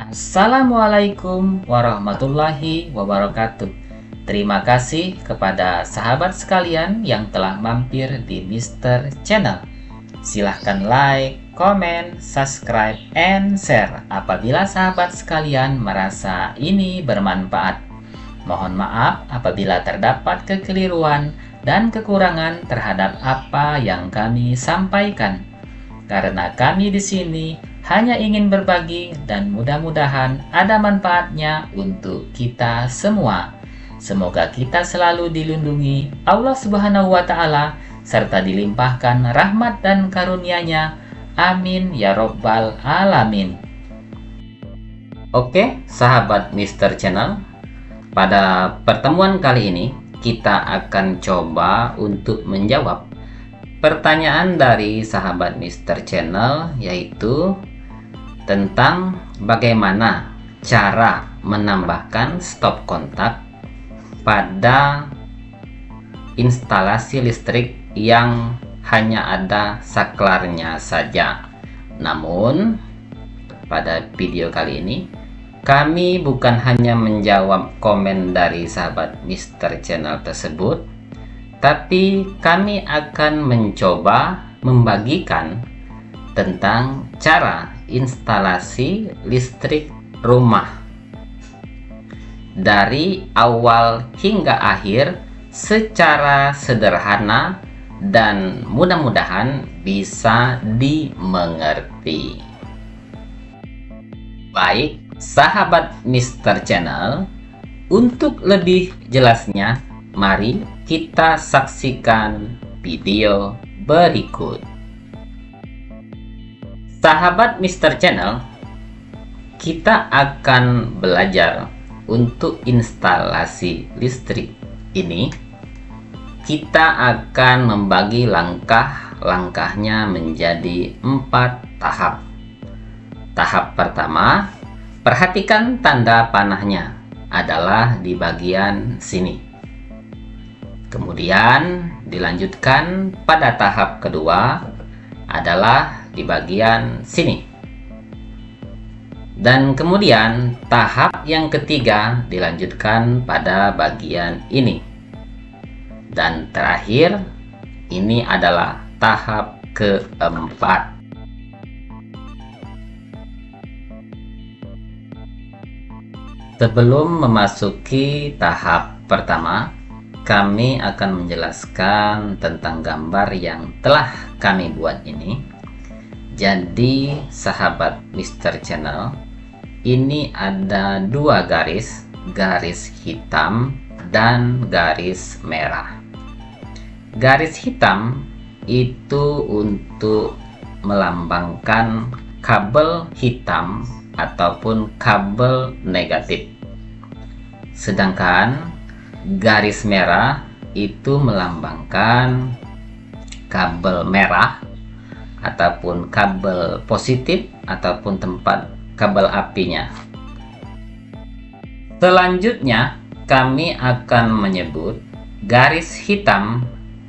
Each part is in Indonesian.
Assalamualaikum warahmatullahi wabarakatuh. Terima kasih kepada sahabat sekalian yang telah mampir di Mister Channel. Silahkan like, komen, subscribe, and share apabila sahabat sekalian merasa ini bermanfaat. Mohon maaf apabila terdapat kekeliruan dan kekurangan terhadap apa yang kami sampaikan. Karena kami di sini hanya ingin berbagi dan mudah-mudahan ada manfaatnya untuk kita semua. Semoga kita selalu dilindungi Allah Subhanahu wa Ta'ala serta dilimpahkan rahmat dan karunia-Nya. Amin ya Rabbal Alamin. Oke, sahabat Mister Channel, pada pertemuan kali ini kita akan coba untuk menjawab pertanyaan dari sahabat Mister Channel, yaitu tentang bagaimana cara menambahkan stop kontak pada instalasi listrik yang hanya ada saklarnya saja. Namun pada video kali ini kami bukan hanya menjawab komen dari sahabat Mister Channel tersebut, tapi kami akan mencoba membagikan tentang cara instalasi listrik rumah dari awal hingga akhir secara sederhana dan mudah-mudahan bisa dimengerti. Baik, sahabat Mister Channel, untuk lebih jelasnya mari kita saksikan video berikut. Sahabat Mister Channel, kita akan belajar untuk instalasi listrik ini. Kita akan membagi langkah-langkahnya menjadi 4 tahap. Tahap pertama, perhatikan tanda panahnya adalah di bagian sini. Kemudian dilanjutkan pada tahap kedua adalah di bagian sini. Dan kemudian tahap yang ketiga dilanjutkan pada bagian ini. Dan terakhir ini adalah tahap keempat. Sebelum memasuki tahap pertama, kami akan menjelaskan tentang gambar yang telah kami buat ini. Jadi sahabat Mister Channel, ini ada 2 garis, garis hitam dan garis merah. Garis hitam itu untuk melambangkan kabel hitam ataupun kabel negatif. Sedangkan garis merah itu melambangkan kabel merah ataupun kabel positif ataupun tempat kabel apinya. Selanjutnya kami akan menyebut garis hitam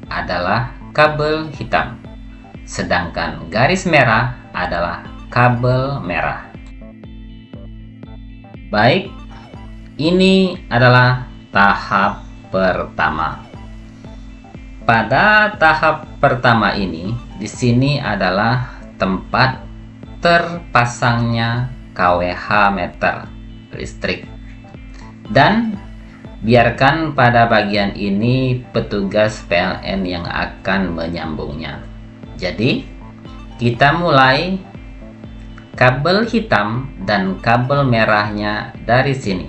adalah kabel hitam, sedangkan garis merah adalah kabel merah. Baik, ini adalah tahap pertama. Pada tahap pertama ini, di sini adalah tempat terpasangnya kWh meter listrik. Dan biarkan pada bagian ini petugas PLN yang akan menyambungnya. Jadi, kita mulai kabel hitam dan kabel merahnya dari sini.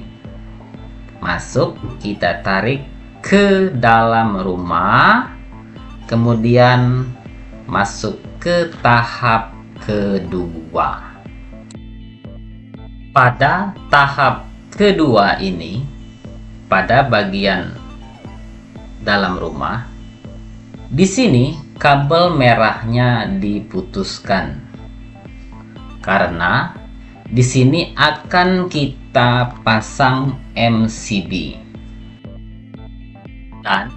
Masuk, kita tarik ke dalam rumah, kemudian masuk ke tahap kedua. Pada tahap kedua ini, pada bagian dalam rumah, di sini kabel merahnya diputuskan karena di sini akan kita pasang MCB. Dan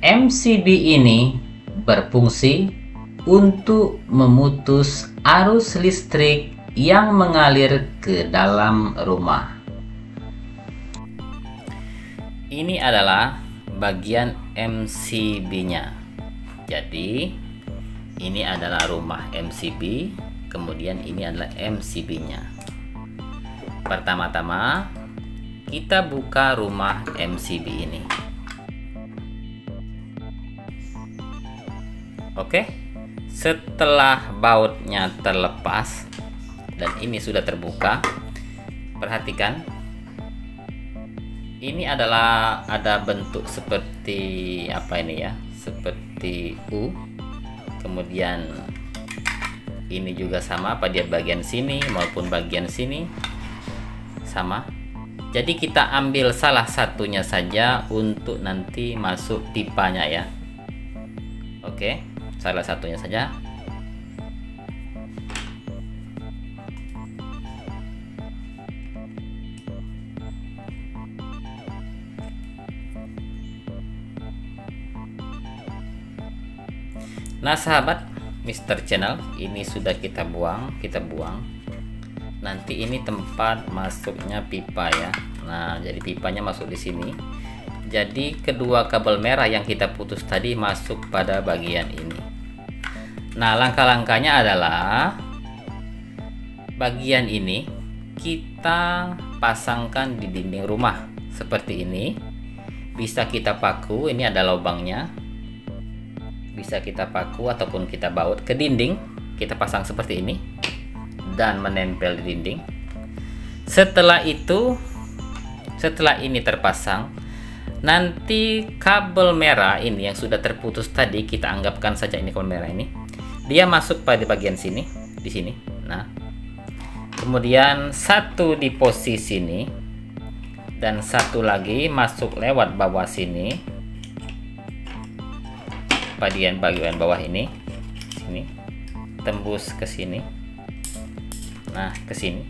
MCB ini berfungsi untuk memutus arus listrik yang mengalir ke dalam rumah. Ini adalah bagian MCB-nya. Jadi, ini adalah rumah MCB, kemudian ini adalah MCB-nya. Pertama-tama, kita buka rumah MCB ini. Oke, setelah bautnya terlepas dan ini sudah terbuka, perhatikan, ini adalah ada bentuk seperti apa ini ya, seperti U. Kemudian ini juga sama pada bagian sini maupun bagian sini sama. Jadi kita ambil salah satunya saja untuk nanti masuk pipanya ya. Oke, salah satunya saja. Nah sahabat Mr. Channel, ini sudah kita buang. Nanti ini tempat masuknya pipa ya. Nah, jadi pipanya masuk di sini. Jadi kedua kabel merah yang kita putus tadi masuk pada bagian ini. Nah, langkah-langkahnya adalah bagian ini kita pasangkan di dinding rumah seperti ini. Bisa kita paku, ini ada lubangnya. Bisa kita paku ataupun kita baut ke dinding, kita pasang seperti ini dan menempel di dinding. Setelah ini terpasang, nanti kabel merah ini yang sudah terputus tadi, kita anggapkan saja ini kabel merah ini, dia masuk pada bagian sini, di sini. Nah, kemudian satu di posisi ini dan satu lagi masuk lewat bawah sini. Bagian bawah ini, tembus ke sini, nah ke sini,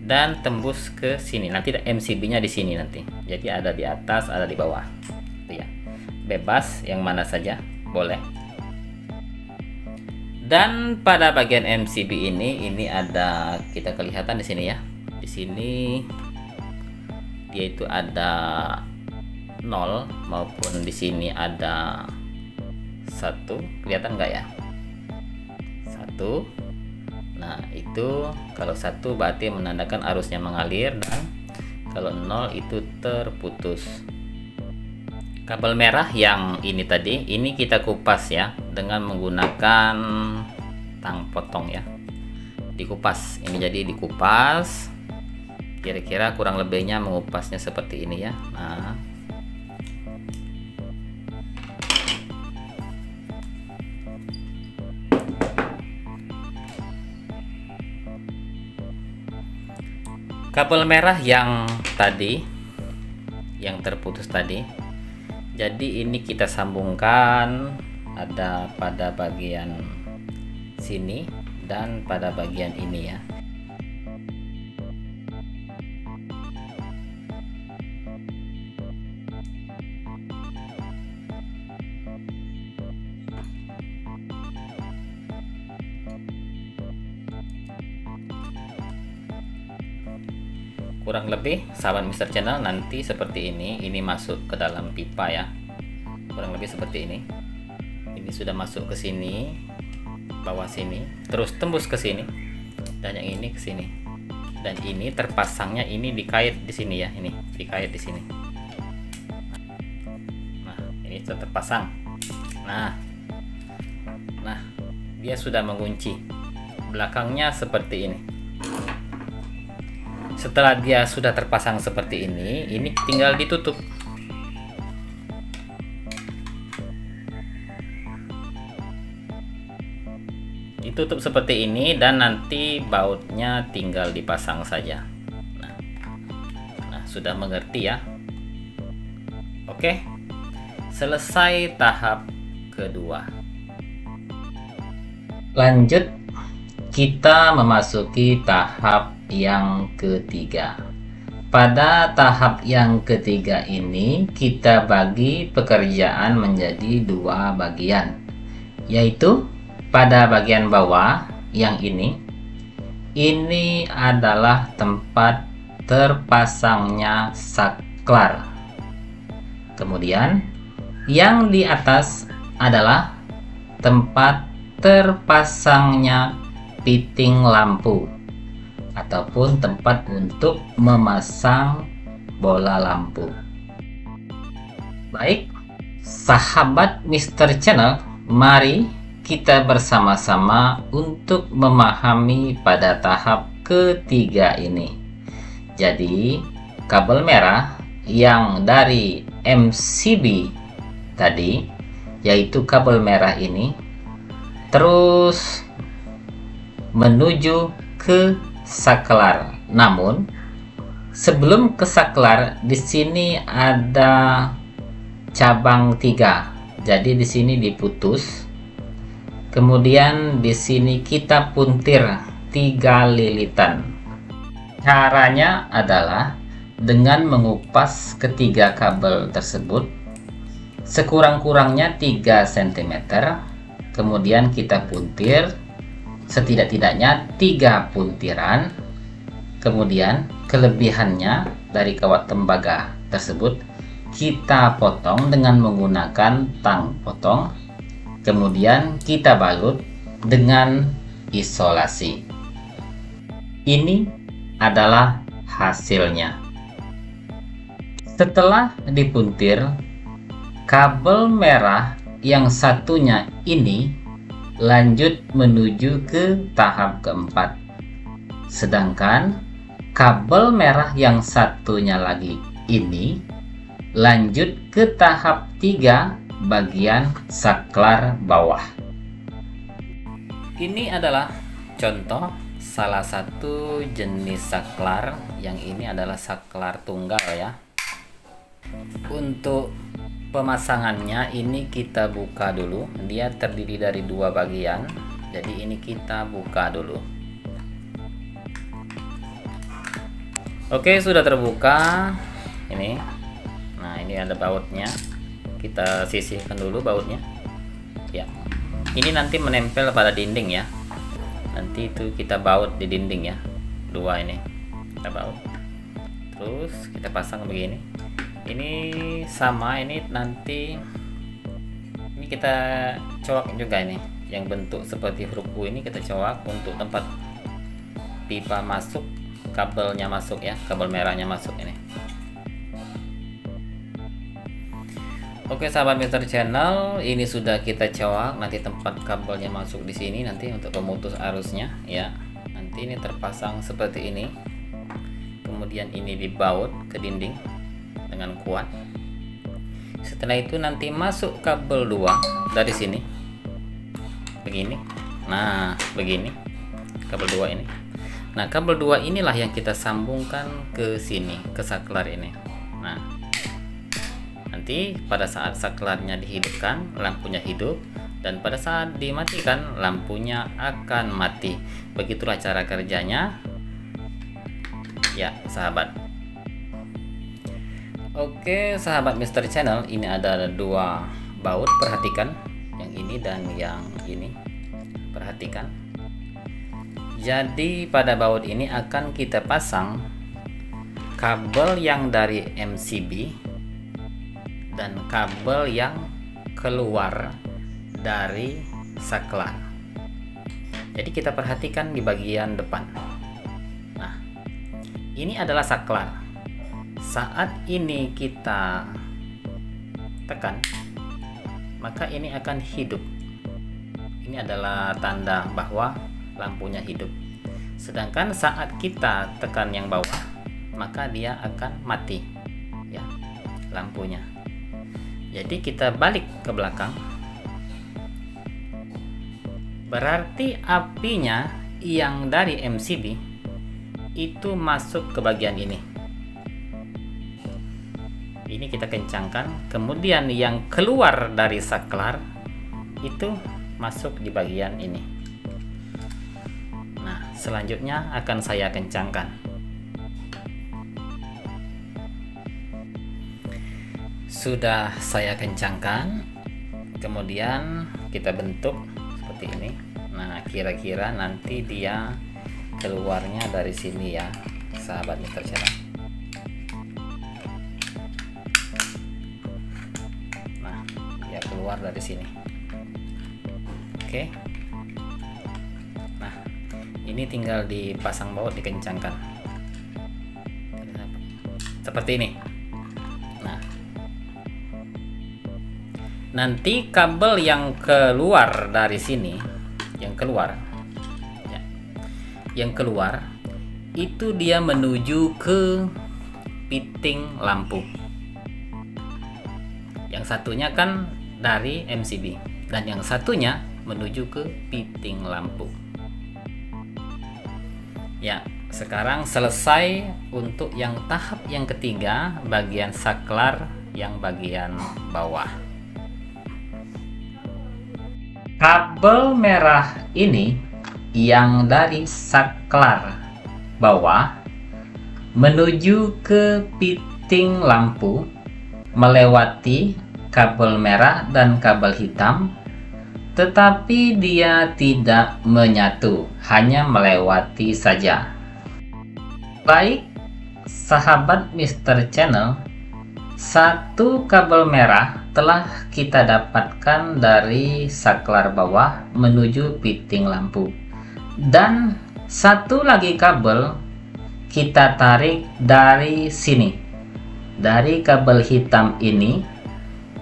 dan tembus ke sini. Nanti MCB-nya di sini nanti. Jadi ada di atas, ada di bawah, ya. Bebas yang mana saja boleh. Dan pada bagian MCB ini ada, kita kelihatan di sini ya. Di sini dia itu ada 0 maupun di sini ada 1, kelihatan nggak ya? 1. Nah, itu kalau 1 berarti menandakan arusnya mengalir, dan kalau 0 itu terputus. Kabel merah yang ini tadi, ini kita kupas ya dengan menggunakan tang potong ya. Dikupas, ini jadi dikupas. Kira-kira kurang lebihnya mengupasnya seperti ini ya. Nah, kabel merah yang tadi, yang terputus tadi, jadi ini kita sambungkan ada pada bagian sini dan pada bagian ini ya. Kurang lebih sahabat Mr. Channel nanti seperti ini masuk ke dalam pipa ya, kurang lebih seperti ini. Ini sudah masuk ke sini, bawah sini, terus tembus ke sini, dan yang ini ke sini, dan ini terpasangnya ini dikait di sini ya, ini dikait di sini. Nah, ini sudah terpasang. Nah, dia sudah mengunci belakangnya seperti ini. Setelah dia sudah terpasang seperti ini tinggal ditutup. Ditutup seperti ini dan nanti bautnya tinggal dipasang saja. Nah, sudah mengerti ya. Oke, selesai tahap kedua. Lanjut, kita memasuki tahap yang ketiga. Pada tahap yang ketiga ini kita bagi pekerjaan menjadi 2 bagian, yaitu pada bagian bawah yang ini ini adalah tempat terpasangnya saklar. Kemudian yang di atas adalah tempat terpasangnya piting lampu ataupun tempat untuk memasang bola lampu. Baik, sahabat Mr. Channel, mari kita bersama-sama untuk memahami pada tahap ketiga ini. Jadi, kabel merah yang dari MCB tadi, yaitu kabel merah ini, terus menuju ke saklar. Namun, sebelum ke saklar, di sini ada cabang 3. Jadi di sini diputus. Kemudian di sini kita puntir 3 lilitan. Caranya adalah dengan mengupas ketiga kabel tersebut sekurang-kurangnya 3 cm. Kemudian kita puntir setidak-tidaknya 3 puntiran. Kemudian kelebihannya dari kawat tembaga tersebut kita potong dengan menggunakan tang potong. Kemudian kita balut dengan isolasi. Ini adalah hasilnya. Setelah dipuntir, kabel merah yang satunya ini lanjut menuju ke tahap keempat. Sedangkan kabel merah yang satunya lagi ini lanjut ke tahap 3 bagian saklar bawah. Ini adalah contoh salah satu jenis saklar. Yang ini adalah saklar tunggal ya. Untuk pemasangannya ini kita buka dulu. Dia terdiri dari 2 bagian. Jadi ini kita buka dulu. Oke, sudah terbuka. Ini. Nah, ini ada bautnya. Kita sisihkan dulu bautnya. Ya. Ini nanti menempel pada dinding ya. Nanti itu kita baut di dinding ya. 2 ini. Kita baut. Terus kita pasang begini. Ini sama, ini nanti ini kita coak juga ini. Yang bentuk seperti huruf U ini kita coak untuk tempat pipa masuk, kabelnya masuk ya, kabel merahnya masuk ini. Oke sahabat Mr. Channel, ini sudah kita coak. Nanti tempat kabelnya masuk di sini nanti untuk pemutus arusnya ya. Nanti ini terpasang seperti ini. Kemudian ini dibaut ke dinding dengan kuat. Setelah itu nanti masuk kabel 2 dari sini. Begini. Nah, begini. Kabel 2 ini. Nah, kabel 2 inilah yang kita sambungkan ke sini, ke saklar ini. Nah, nanti pada saat saklarnya dihidupkan, lampunya hidup, dan pada saat dimatikan, lampunya akan mati. Begitulah cara kerjanya ya sahabat. Oke sahabat Mr. Channel, ini ada 2 baut, perhatikan yang ini dan yang ini, perhatikan. Jadi pada baut ini akan kita pasang kabel yang dari MCB dan kabel yang keluar dari saklar. Jadi kita perhatikan di bagian depan. Nah, ini adalah saklar. Saat ini kita tekan, maka ini akan hidup. Ini adalah tanda bahwa lampunya hidup. Sedangkan saat kita tekan yang bawah, maka dia akan mati ya lampunya. Jadi kita balik ke belakang, berarti apinya yang dari MCB itu masuk ke bagian ini. Ini kita kencangkan, kemudian yang keluar dari saklar itu masuk di bagian ini. Nah, selanjutnya akan saya kencangkan. Sudah saya kencangkan, kemudian kita bentuk seperti ini. Nah, kira-kira nanti dia keluarnya dari sini ya, sahabat Mister Channel. Nah, dia keluar dari sini. Oke. Nah, ini tinggal dipasang baut, dikencangkan seperti ini. Nah, nanti kabel yang keluar dari sini, yang keluar itu dia menuju ke piting lampu. Yang satunya kan dari MCB dan yang satunya menuju ke piting lampu. Ya, sekarang selesai untuk yang tahap yang ketiga, bagian saklar yang bagian bawah. Kabel merah ini yang dari saklar bawah menuju ke piting lampu melewati kabel merah dan kabel hitam, tetapi dia tidak menyatu, hanya melewati saja. Baik, sahabat Mister Channel, satu kabel merah telah kita dapatkan dari saklar bawah menuju piting lampu. Dan satu lagi kabel kita tarik dari sini. Dari kabel hitam ini,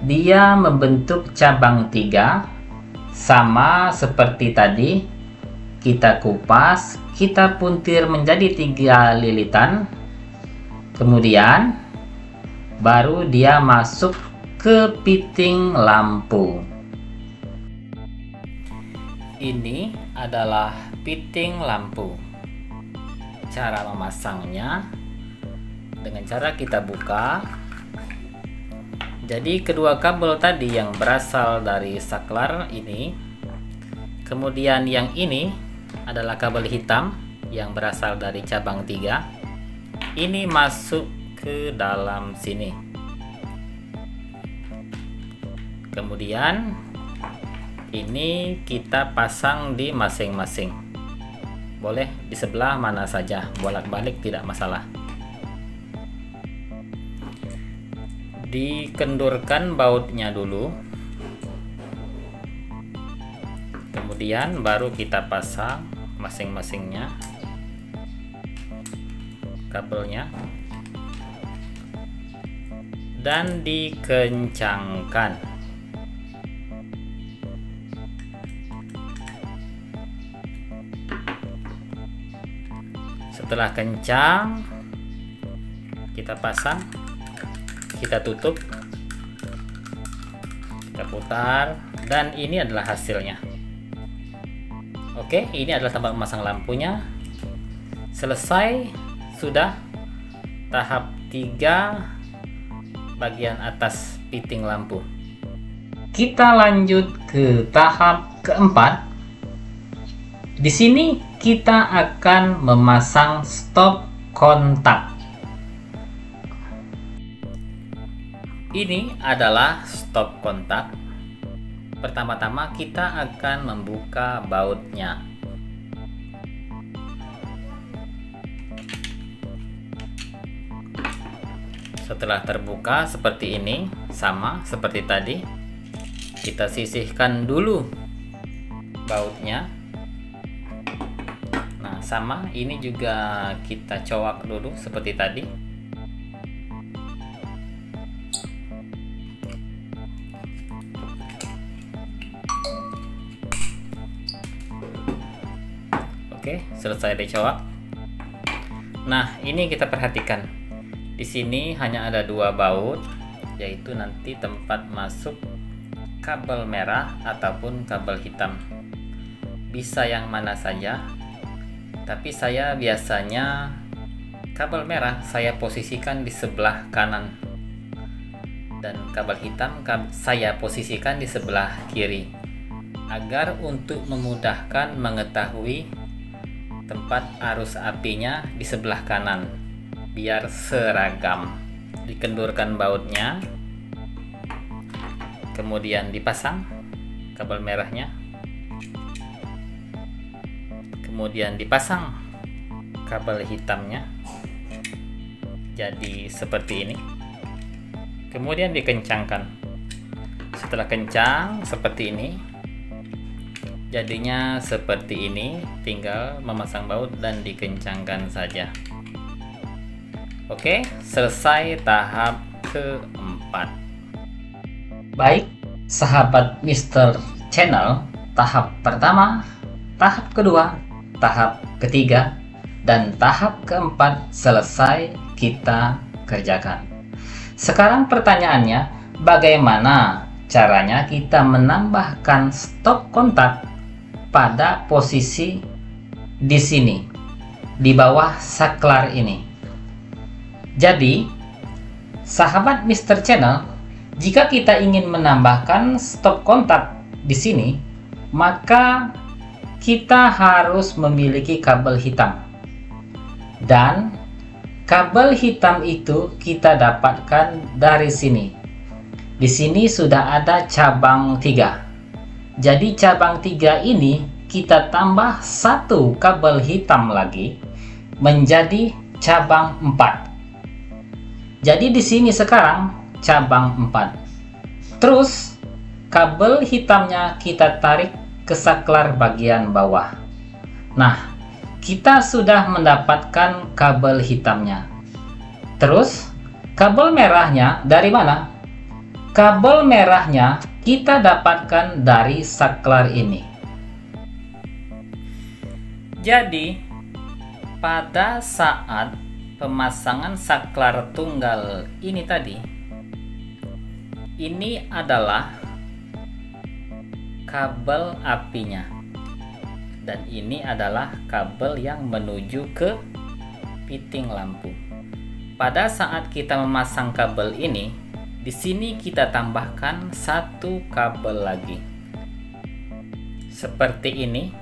dia membentuk cabang 3. Sama seperti tadi, kita kupas, kita puntir menjadi 3 lilitan, kemudian baru dia masuk ke piting lampu. Ini adalah piting lampu. Cara memasangnya dengan cara kita buka. Jadi kedua kabel tadi yang berasal dari saklar ini, kemudian yang ini adalah kabel hitam yang berasal dari cabang 3. Ini masuk ke dalam sini. Kemudian ini kita pasang di masing-masing. Boleh di sebelah mana saja, bolak-balik tidak masalah. Dikendurkan bautnya dulu, kemudian baru kita pasang masing-masingnya kabelnya dan dikencangkan. Setelah kencang, kita pasang, kita tutup, kita putar, dan ini adalah hasilnya. Oke, ini adalah tempat memasang lampunya. Selesai, sudah tahap 3 bagian atas piting lampu. Kita lanjut ke tahap keempat. Di sini kita akan memasang stop kontak. Ini adalah stop kontak. Pertama-tama kita akan membuka bautnya. Setelah terbuka seperti ini, sama seperti tadi, kita sisihkan dulu bautnya. Nah, sama ini juga kita cowak dulu seperti tadi. Oke, selesai dicowak. Nah, ini kita perhatikan. Di sini hanya ada 2 baut, yaitu nanti tempat masuk kabel merah ataupun kabel hitam. Bisa yang mana saja, tapi saya biasanya kabel merah saya posisikan di sebelah kanan dan kabel hitam saya posisikan di sebelah kiri, agar untuk memudahkan mengetahui tempat arus apinya di sebelah kanan, biar seragam. Dikendurkan bautnya, kemudian dipasang kabel merahnya, kemudian dipasang kabel hitamnya jadi seperti ini, kemudian dikencangkan. Setelah kencang seperti ini, jadinya seperti ini, tinggal memasang baut dan dikencangkan saja. Oke, selesai tahap keempat. Baik, sahabat Mr. Channel, tahap pertama, tahap kedua, tahap ketiga, dan tahap keempat selesai kita kerjakan. Sekarang pertanyaannya, bagaimana caranya kita menambahkan stop kontak pada posisi di sini, di bawah saklar ini? Jadi, sahabat Mr. Channel, jika kita ingin menambahkan stop kontak di sini, maka kita harus memiliki kabel hitam. Dan kabel hitam itu kita dapatkan dari sini. Di sini sudah ada cabang 3. Jadi cabang 3 ini kita tambah satu kabel hitam lagi menjadi cabang 4. Jadi di sini sekarang cabang 4. Terus kabel hitamnya kita tarik ke saklar bagian bawah. Nah, kita sudah mendapatkan kabel hitamnya. Terus kabel merahnya dari mana? Kabel merahnya kita dapatkan dari saklar ini. Jadi pada saat pemasangan saklar tunggal ini tadi, ini adalah kabel apinya. Dan ini adalah kabel yang menuju ke fitting lampu. Pada saat kita memasang kabel ini, di sini kita tambahkan satu kabel lagi. Seperti ini.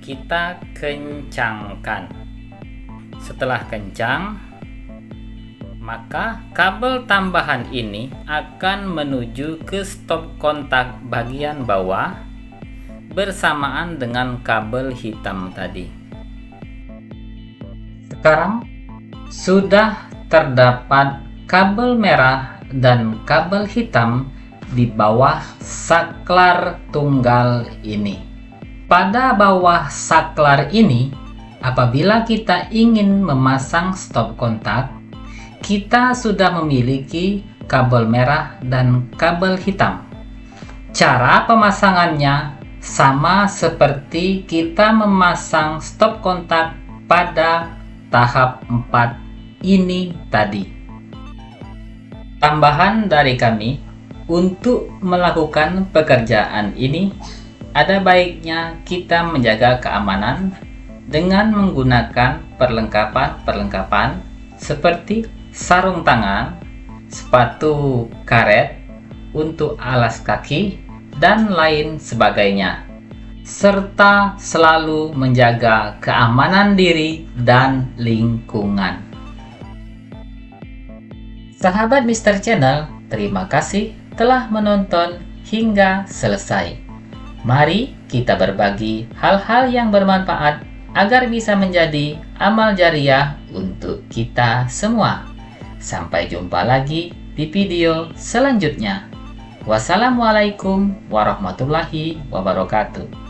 Kita kencangkan. Setelah kencang, maka kabel tambahan ini akan menuju ke stop kontak bagian bawah bersamaan dengan kabel hitam tadi. Sekarang sudah terdapat kabel merah dan kabel hitam di bawah saklar tunggal ini. Pada bawah saklar ini, apabila kita ingin memasang stop kontak, kita sudah memiliki kabel merah dan kabel hitam. Cara pemasangannya sama seperti kita memasang stop kontak pada tahap 4 ini tadi. Tambahan dari kami, untuk melakukan pekerjaan ini, ada baiknya kita menjaga keamanan dengan menggunakan perlengkapan-perlengkapan seperti sarung tangan, sepatu karet untuk alas kaki, dan lain sebagainya, serta selalu menjaga keamanan diri dan lingkungan. Sahabat Mr. Channel, terima kasih telah menonton hingga selesai. Mari kita berbagi hal-hal yang bermanfaat agar bisa menjadi amal jariah untuk kita semua. Sampai jumpa lagi di video selanjutnya. Wassalamualaikum warahmatullahi wabarakatuh.